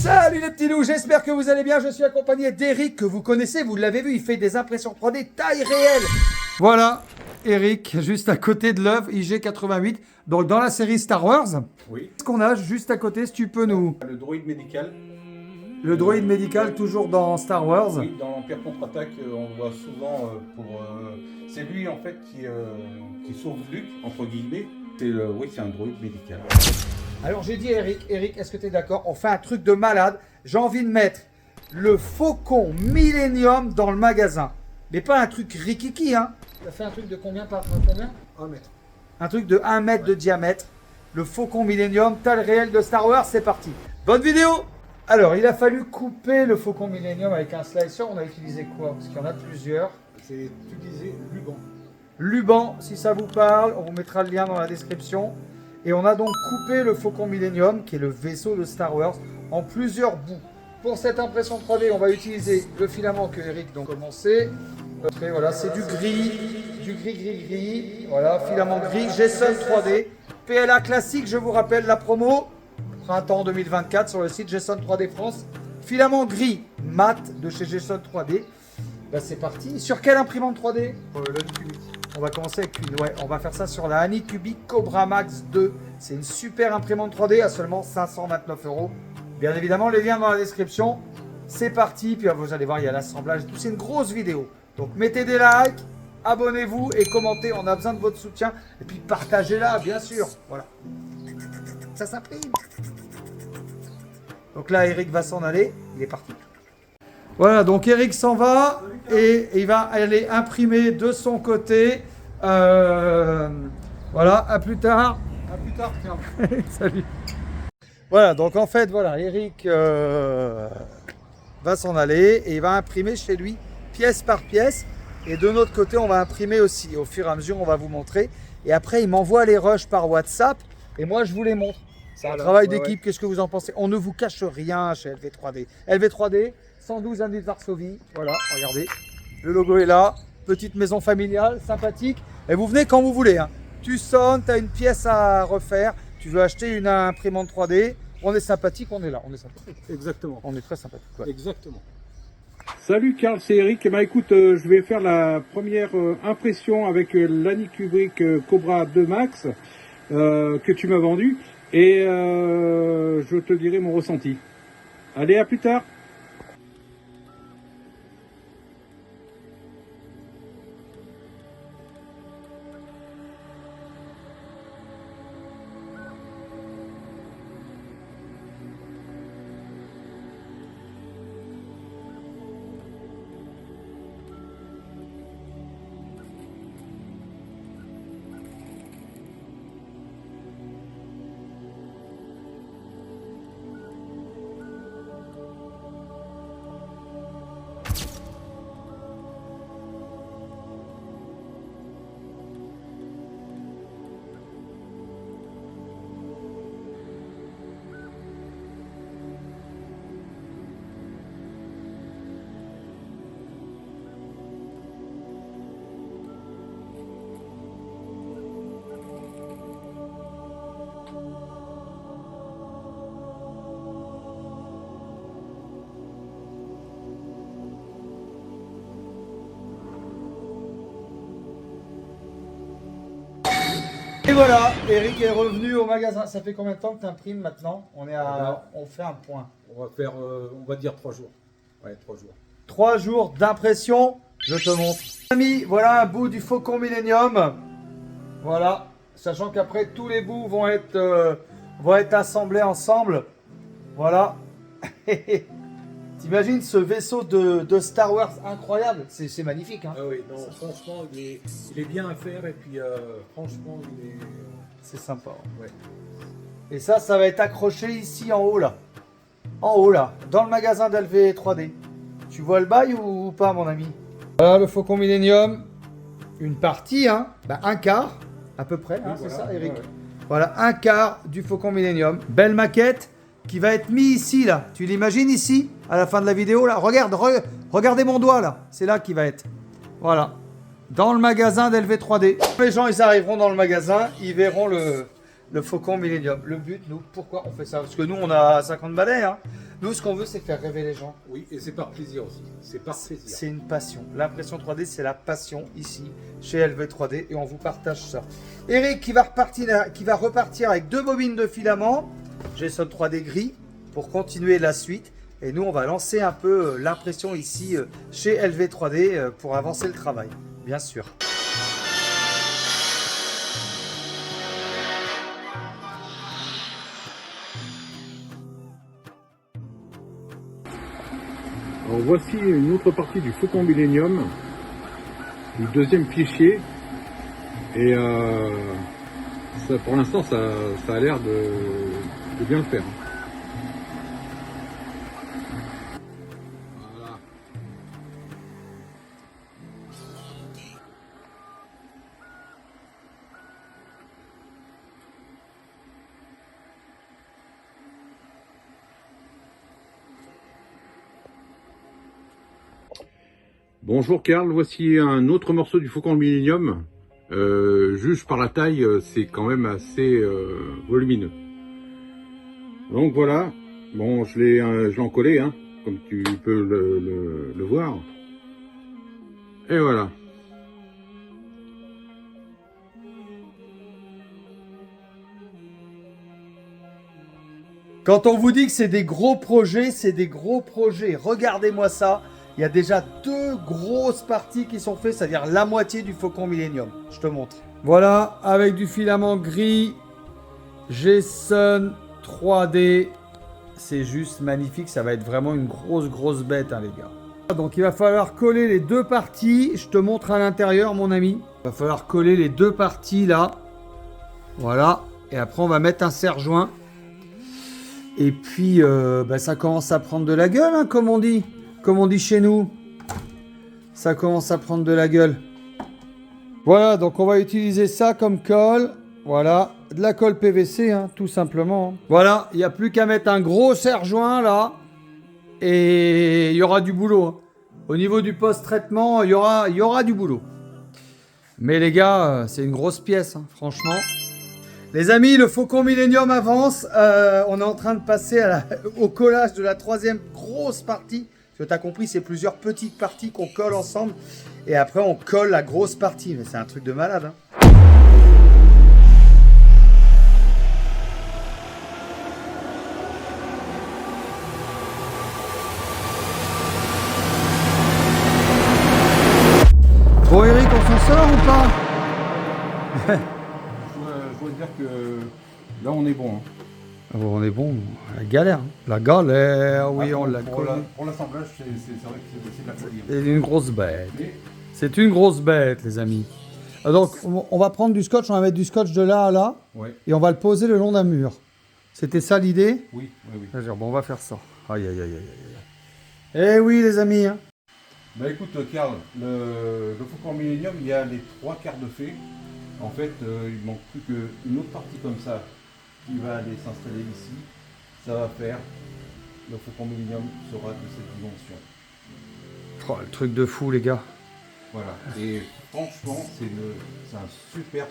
Salut les petits loups, j'espère que vous allez bien. Je suis accompagné d'Eric, que vous connaissez, vous l'avez vu, il fait des impressions 3D taille réelle. Voilà, Eric, juste à côté de l'œuvre IG-88, donc dans la série Star Wars. Oui. Qu'est-ce qu'on a juste à côté, si tu peux nous... Le droïde médical. Le droïde médical, toujours dans Star Wars. Oui, dans l'Empire contre-attaque, on le voit souvent c'est lui en fait qui sauve Luke, entre guillemets. Oui, c'est un droïde médical. Alors j'ai dit à Eric, est-ce que tu es d'accord? On fait un truc de malade. J'ai envie de mettre le Faucon Millennium dans le magasin. Mais pas un truc rikiki, hein. Tu as fait un truc de combien par combien? 1 mètre. Un truc de 1 mètre de diamètre. Le Faucon Millennium, taille réelle de Star Wars, c'est parti. Bonne vidéo! Alors, il a fallu couper le Faucon Millennium avec un slicer. On a utilisé quoi? Parce qu'il y en a plusieurs. C'est utilisé Luban. Luban, si ça vous parle, on vous mettra le lien dans la description. Et on a donc coupé le Faucon Millennium, qui est le vaisseau de Star Wars, en plusieurs bouts. Pour cette impression 3D, on va utiliser le filament que Eric donc commencé. Voilà, c'est du gris. Voilà, filament gris, Geson 3D. PLA classique, je vous rappelle la promo. Printemps 2024 sur le site Geson 3D France. Filament gris mat de chez Geson 3D. Bah, c'est parti. Sur quelle imprimante 3D? L'Anycubic. On va commencer avec une. Ouais, on va faire ça sur la Anycubic Cobra Max 2. C'est une super imprimante 3D à seulement 529 €. Bien évidemment, les liens dans la description. C'est parti. Puis vous allez voir, il y a l'assemblage et tout. C'est une grosse vidéo. Donc mettez des likes, abonnez-vous et commentez. On a besoin de votre soutien. Et puis partagez-la, bien sûr. Voilà. Ça s'imprime. Donc là, Eric va s'en aller. Il est parti. Voilà, donc Eric s'en va et il va aller imprimer de son côté. Voilà, à plus tard. À plus tard, tiens. Salut. Voilà, donc en fait, voilà, Eric va s'en aller et il va imprimer chez lui pièce par pièce. Et de notre côté, on va imprimer aussi. Au fur et à mesure, on va vous montrer. Et après, il m'envoie les rushs par WhatsApp et moi, je vous les montre. C'est un travail d'équipe. Qu'est-ce que vous en pensez? On ne vous cache rien chez LV3D. LV3D, 112 avenue de Varsovie. Voilà, regardez. Le logo est là. Petite maison familiale, sympathique. Et vous venez quand vous voulez, hein. Tu sonnes, tu as une pièce à refaire. Tu veux acheter une imprimante 3D. On est sympathique, on est là. On est sympathique. Exactement. On est très sympathique. Ouais. Exactement. Salut Karl, c'est Eric. Eh ben, écoute, je vais faire la première impression avec l'Anycubic Cobra 2 Max que tu m'as vendu. Et je te dirai mon ressenti. Allez, à plus tard. Et voilà, Eric est revenu au magasin. Ça fait combien de temps que tu imprimes maintenant? On fait un point. On va faire, on va dire 3 jours. Ouais, 3 jours. 3 jours d'impression. Je te montre. Amis, voilà un bout du Faucon Millennium. Voilà. Sachant qu'après, tous les bouts vont être assemblés ensemble. Voilà. T'imagines ce vaisseau de Star Wars incroyable? C'est magnifique, hein? Ah oui, non, franchement, il est bien à faire et puis franchement, il est... C'est sympa. Ouais. Et ça va être accroché ici en haut, là. En haut, là. Dans le magasin d'LV 3D. Tu vois le bail ou pas, mon ami? Voilà le Faucon Millennium. Une partie, hein. Bah, un quart, à peu près, hein, Oui, c'est voilà, ça, Eric? ouais. Voilà, un quart du Faucon Millennium. Belle maquette qui va être mise ici, là. Tu l'imagines ici, à la fin de la vidéo, là? Regardez mon doigt, là. C'est là qu'il va être. Voilà. Dans le magasin d'LV 3D. Les gens, ils arriveront dans le magasin, ils verront le Faucon Millennium. Le but, nous, pourquoi on fait ça? Parce que nous, on a 50 balais, hein. Nous, ce qu'on veut, c'est faire rêver les gens. Oui, et c'est par plaisir aussi. C'est par plaisir. C'est une passion. L'impression 3D, c'est la passion ici, chez LV3D, et on vous partage ça. Eric qui va repartir avec 2 bobines de filament, Jason 3D gris, pour continuer la suite. Et nous, on va lancer un peu l'impression ici chez LV3D pour avancer le travail, bien sûr. Alors voici une autre partie du Faucon Millenium, du deuxième fichier. Et ça, pour l'instant, ça a l'air de bien le faire. Voilà. Bonjour Karl, voici un autre morceau du Faucon Millenium. Juge par la taille, c'est quand même assez volumineux. Donc voilà, bon, je l'ai encollé, hein, comme tu peux le voir. Et voilà. Quand on vous dit que c'est des gros projets, c'est des gros projets. Regardez-moi ça. Il y a déjà 2 grosses parties qui sont faites, c'est-à-dire la moitié du Faucon Millenium. Je te montre. Voilà, avec du filament gris, Jason 3D. C'est juste magnifique, ça va être vraiment une grosse bête, hein, les gars. Donc il va falloir coller les 2 parties. Je te montre à l'intérieur, mon ami. Il va falloir coller les 2 parties là. Voilà. Et après, on va mettre un serre-joint. Et puis, ça commence à prendre de la gueule, hein, comme on dit. Comme on dit chez nous. Ça commence à prendre de la gueule. Voilà, donc on va utiliser ça comme colle. Voilà, de la colle PVC, hein, tout simplement. Voilà, il n'y a plus qu'à mettre un gros serre-joint là. Et il y aura du boulot. Hein. Au niveau du post-traitement, il y aura du boulot. Mais les gars, c'est une grosse pièce, hein, franchement. Les amis, le Faucon Millenium avance. On est en train de passer au collage de la 3e grosse partie. Tu as compris, c'est plusieurs petites parties qu'on colle ensemble. Et après, on colle la grosse partie. Mais c'est un truc de malade. Hein. Bon, Eric, on s'en sort ou pas? Je dois dire que là, on est bon. Hein. Ah bon, on est bon, la galère. Hein. La galère, oui, on l'a collé. Pour l'assemblage, c'est vrai que c'est de la folie. C'est une grosse bête. C'est une grosse bête, les amis. Donc, on va prendre du scotch, on va mettre du scotch de là à là, ouais. Et on va le poser le long d'un mur. C'était ça l'idée? Oui. Bon, on va faire ça. Aïe. Eh oui, les amis. Hein. Bah écoute, Karl, le Faucon Millenium, il y a les 3 quarts de fait. En fait, il manque plus qu'une autre partie comme ça qui va aller s'installer ici. Ça va faire, le Faucon Millenium sera de cette dimension. Oh, le truc de fou, les gars. Voilà, et franchement, c'est un super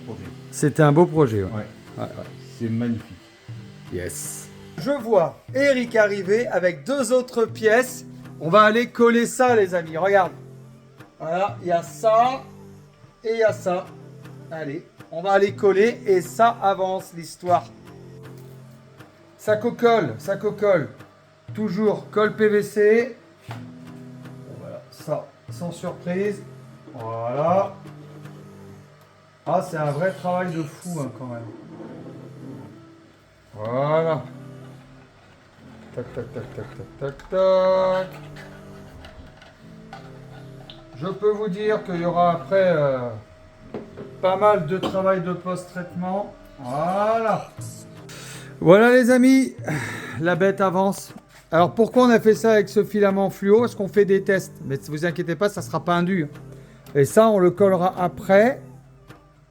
projet. C'était un beau projet, ouais. Ouais. C'est magnifique. Yes. Je vois Eric arriver avec 2 autres pièces. On va aller coller ça, les amis. Regarde. Voilà, il y a ça et il y a ça. Allez, on va aller coller et ça avance l'histoire. Ça cocolle. Toujours colle PVC. Voilà, ça, sans surprise. Voilà. Ah, c'est un vrai travail de fou, hein, quand même. Voilà. Tac. Je peux vous dire qu'il y aura après pas mal de travail de post-traitement. Voilà les amis, la bête avance. Alors pourquoi on a fait ça avec ce filament fluo? Parce qu'on fait des tests. Mais ne vous inquiétez pas, ça ne sera pas indu. Et ça, on le collera après.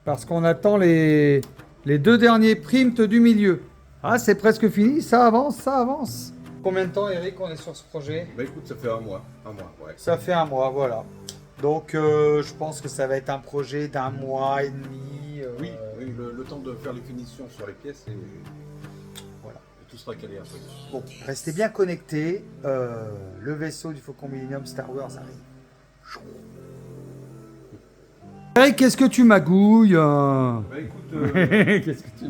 Parce qu'on attend les 2 derniers primes du milieu. Ah, c'est presque fini, ça avance. Combien de temps, Eric, on est sur ce projet? Bah écoute, ça fait un mois, ouais. Ça fait un mois, voilà. Donc, je pense que ça va être un projet d'1 mois et demi. Oui, le temps de faire les finitions sur les pièces et... Voilà. tout sera calé après. Bon, restez bien connectés. Le vaisseau du Faucon Millenium Star Wars arrive. Hey, qu'est-ce que tu magouilles Bah écoute, Qu'est-ce que tu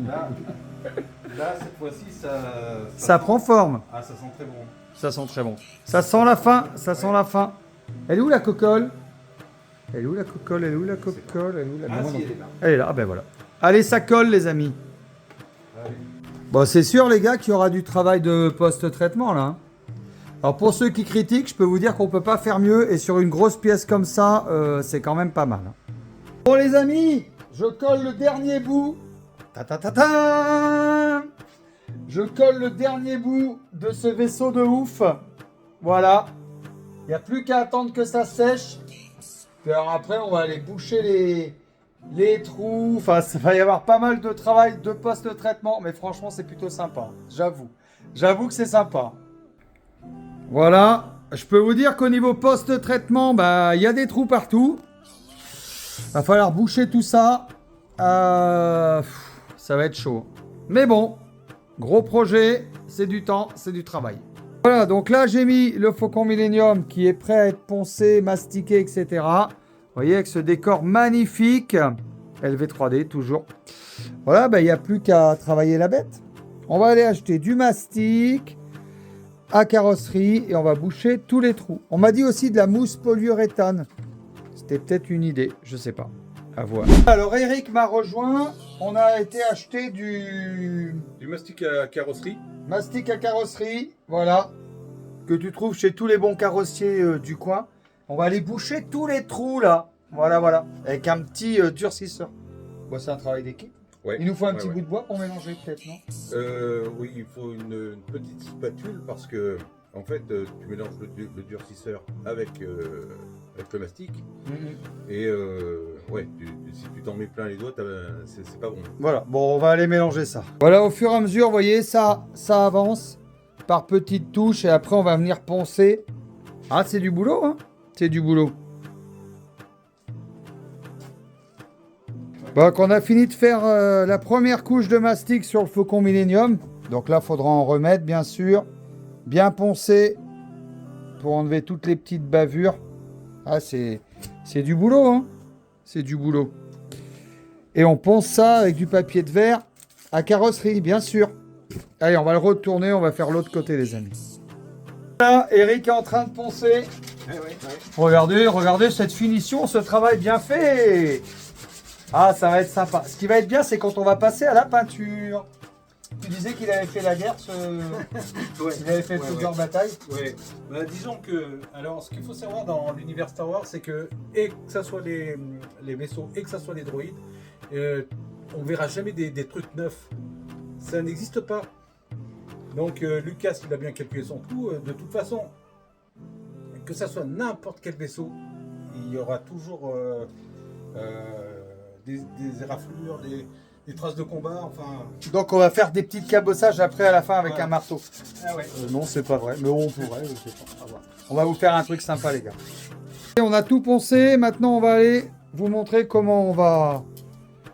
là cette fois-ci Ça prend forme. Ah, ça sent très bon. Ça sent très bon. Ça sent la fin. Ça sent la fin. Elle est où la cocolle? Elle est où la cocolle? Elle est où la cocolle? Elle est où la... Ah Non, si, non. elle est là. Elle est là. Ah ben voilà. Allez, ça colle les amis. Allez. Bon, c'est sûr les gars qu'il y aura du travail de post-traitement là. Hein. Alors pour ceux qui critiquent, je peux vous dire qu'on peut pas faire mieux et sur une grosse pièce comme ça, c'est quand même pas mal. Hein. Bon les amis, je colle le dernier bout. Ta ta ta ta. Je colle le dernier bout de ce vaisseau de ouf. Voilà. Il n'y a plus qu'à attendre que ça sèche. Puis alors après, on va aller boucher les trous. Enfin, ça va y avoir pas mal de travail de post-traitement. Mais franchement, c'est plutôt sympa. J'avoue. J'avoue que c'est sympa. Voilà. Je peux vous dire qu'au niveau post-traitement, bah, il y a des trous partout. Va falloir boucher tout ça. Ça va être chaud. Mais bon, gros projet, c'est du temps, c'est du travail. Voilà, donc là j'ai mis le Faucon Millenium qui est prêt à être poncé, mastiqué, etc. Vous voyez, avec ce décor magnifique. LV3D toujours. Voilà, il n'y a plus qu'à travailler la bête. On va aller acheter du mastic à carrosserie et on va boucher tous les trous. On m'a dit aussi de la mousse polyuréthane. C'était peut-être une idée, je sais pas. À voir. Alors Eric m'a rejoint. On a été acheter du mastic à carrosserie. mastic à carrosserie, voilà, que tu trouves chez tous les bons carrossiers du coin. On va aller boucher tous les trous là. Voilà, voilà, avec un petit durcisseur. Bon, c'est un travail d'équipe. Ouais. Il nous faut un petit bout de bois pour mélanger peut-être, non? Oui, il faut une petite spatule parce que en fait, tu mélanges le durcisseur avec le mastic. Et ouais, si tu t'en mets plein les doigts, c'est pas bon. Voilà, bon, on va aller mélanger ça. Voilà, au fur et à mesure, vous voyez, ça avance par petites touches et après on va venir poncer. Ah, c'est du boulot, hein? C'est du boulot. Bon, qu'on a fini de faire la première couche de mastic sur le Faucon Millenium. Donc là, il faudra en remettre, bien sûr. Bien poncer pour enlever toutes les petites bavures. Ah, c'est du boulot, hein? C'est du boulot. Et on ponce ça avec du papier de verre à carrosserie, bien sûr. Allez, on va le retourner, on va faire l'autre côté, les amis. Là, Eric est en train de poncer. Regardez, regardez cette finition, ce travail bien fait. Ah, ça va être sympa. Ce qui va être bien, c'est quand on va passer à la peinture. Tu disais qu'il avait fait la guerre, il avait fait plusieurs batailles. Ouais. Bah, disons que, alors, ce qu'il faut savoir dans l'univers Star Wars, c'est que, et que ça soit les vaisseaux et que ça soit les droïdes, on verra jamais des trucs neufs. Ça n'existe pas. Donc, Lucas, il a bien calculé son coût. De toute façon, que ça soit n'importe quel vaisseau, il y aura toujours des éraflures, des traces de combat, enfin... Donc on va faire des petits cabossages après à la fin avec Ouais. un marteau. Ah ouais. Non, c'est pas vrai, mais on pourrait, je sais pas. On va voir. On va vous faire un truc sympa, les gars. Et on a tout poncé, maintenant on va aller vous montrer comment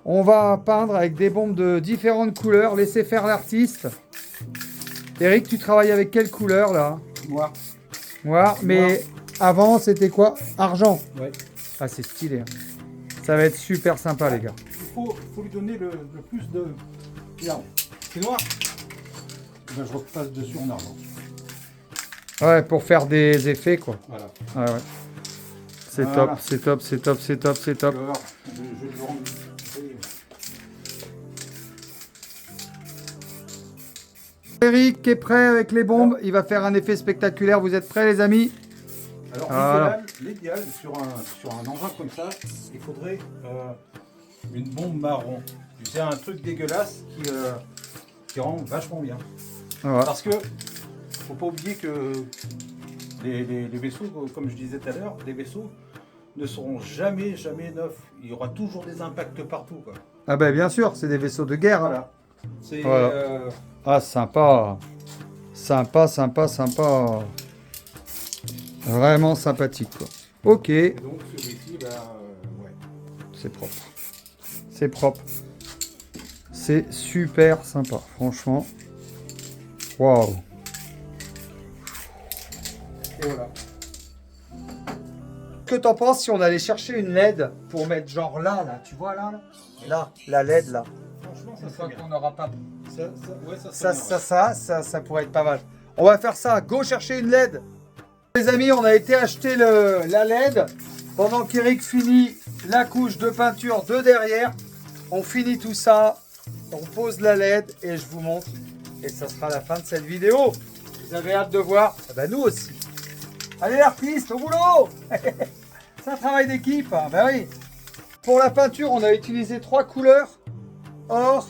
on va peindre avec des bombes de différentes couleurs. Laissez faire l'artiste. Eric, tu travailles avec quelle couleur là? Noir. Noir, mais avant c'était quoi? Argent. Ouais. Ah, c'est stylé. Hein. Ça va être super sympa, les gars. Il faut lui donner le plus de... Regarde, c'est noir. Ben, je repasse dessus en argent. Ouais, pour faire des effets, quoi. Voilà. Ouais, ouais. C'est Voilà. top, c'est top, c'est top, c'est top, c'est top. Alors, je vais le rendre... Eric est prêt avec les bombes. Il va faire un effet spectaculaire. Vous êtes prêts, les amis? Alors, Voilà. l'idéal sur un engin comme ça, il faudrait une bombe marron. Tu sais, un truc dégueulasse qui rend vachement bien. Voilà. Parce que faut pas oublier que les vaisseaux, comme je disais tout à l'heure, les vaisseaux ne seront jamais neufs. Il y aura toujours des impacts partout, quoi. Ah ben bien sûr, c'est des vaisseaux de guerre. Hein. Voilà. C'est Voilà. Ah, sympa. Sympa, sympa, sympa. Vraiment sympathique, quoi. Ok, donc celui-ci, ouais. c'est propre. C'est propre. C'est super sympa, franchement. Waouh. Et voilà. Qu'est-ce que t'en penses si on allait chercher une LED pour mettre genre là, tu vois là, la LED là. Franchement, Une ça fois serait bien. qu'on n'aura pas. Ouais, Ça pourrait être pas mal. On va faire ça. Go chercher une LED. Les amis, on a été acheter la LED pendant qu'Eric finit la couche de peinture de derrière. On finit tout ça. On pose la LED et je vous montre. Et ça sera la fin de cette vidéo. Vous avez hâte de voir? Eh ben, nous aussi. Allez l'artiste, au boulot. C'est un travail d'équipe. Hein. Ben oui. Pour la peinture, on a utilisé 3 couleurs. Or,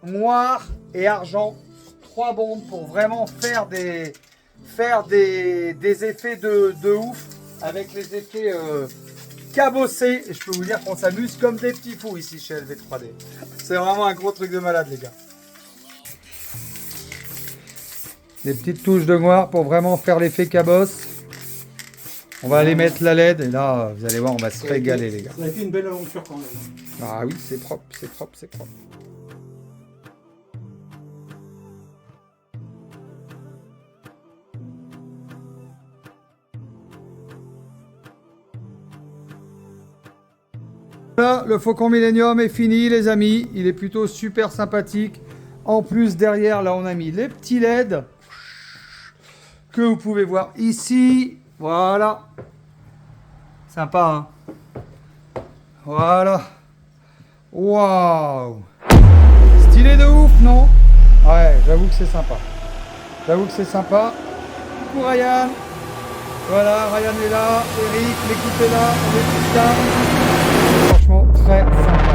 noir et argent. 3 bombes pour vraiment faire des effets de ouf. Avec les effets cabossés. Et je peux vous dire qu'on s'amuse comme des petits fous ici chez LV3D. C'est vraiment un gros truc de malade les gars. Des petites touches de noir pour vraiment faire l'effet cabosse. On va aller mettre la LED et là, vous allez voir, on va se régaler les gars. Ça a été une belle aventure quand même. Ah oui, c'est propre, c'est propre, c'est propre. Voilà, le Faucon Millenium est fini les amis. Il est plutôt super sympathique. En plus, derrière, là, on a mis les petits LED que vous pouvez voir ici. Voilà. Sympa, hein. Voilà. Waouh. Stylé de ouf, non? Ouais, j'avoue que c'est sympa. J'avoue que c'est sympa. Coucou Ryan. Voilà, Ryan est là. Eric, l'équipe est là. On est tous là. Franchement, très sympa.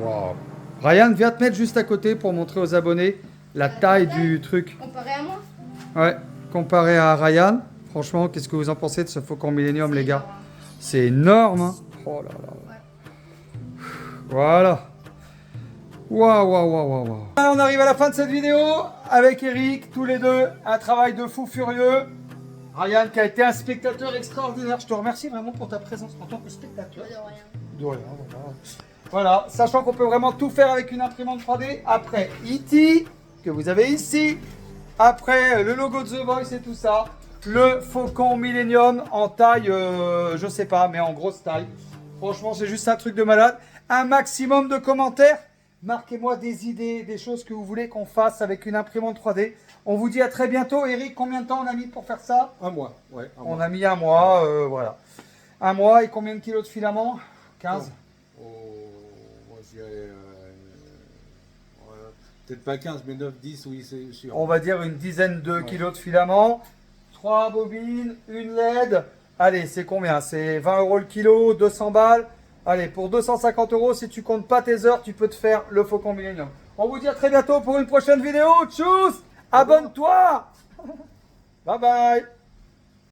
Waouh. Ryan, viens te mettre juste à côté pour montrer aux abonnés la taille du truc. Comparé à moi? Ouais, comparé à Ryan. Franchement, qu'est-ce que vous en pensez de ce Faucon Millenium, les gars? C'est énorme, hein. Oh là là. Ouais. Voilà. Waouh, waouh, waouh, waouh, waouh. On arrive à la fin de cette vidéo avec Eric, tous les deux. Un travail de fou furieux. Ryan qui a été un spectateur extraordinaire. Je te remercie vraiment pour ta présence en tant que spectateur. De rien. De rien, voilà. Voilà, sachant qu'on peut vraiment tout faire avec une imprimante 3D. Après E.T. que vous avez ici. Après le logo de The Voice et tout ça. Le Faucon Millenium en taille, je sais pas, mais en grosse taille. Franchement, c'est juste un truc de malade. Un maximum de commentaires. Marquez-moi des idées, des choses que vous voulez qu'on fasse avec une imprimante 3D. On vous dit à très bientôt. Eric, combien de temps on a mis pour faire ça? Un mois, ouais. On a mis un mois, voilà. Un mois et combien de kilos de filament? 15? Moi, je dirais, peut-être pas 15, mais 9, 10, oui, c'est sûr. On va dire une dizaine de kilos de filament. 3 bobines, une LED. Allez, c'est combien? C'est 20 € le kilo, 200 balles. Allez, pour 250 €, si tu comptes pas tes heures, tu peux te faire le Faucon Millenium. On vous dit à très bientôt pour une prochaine vidéo. Tchuss! Abonne-toi! Bye bye!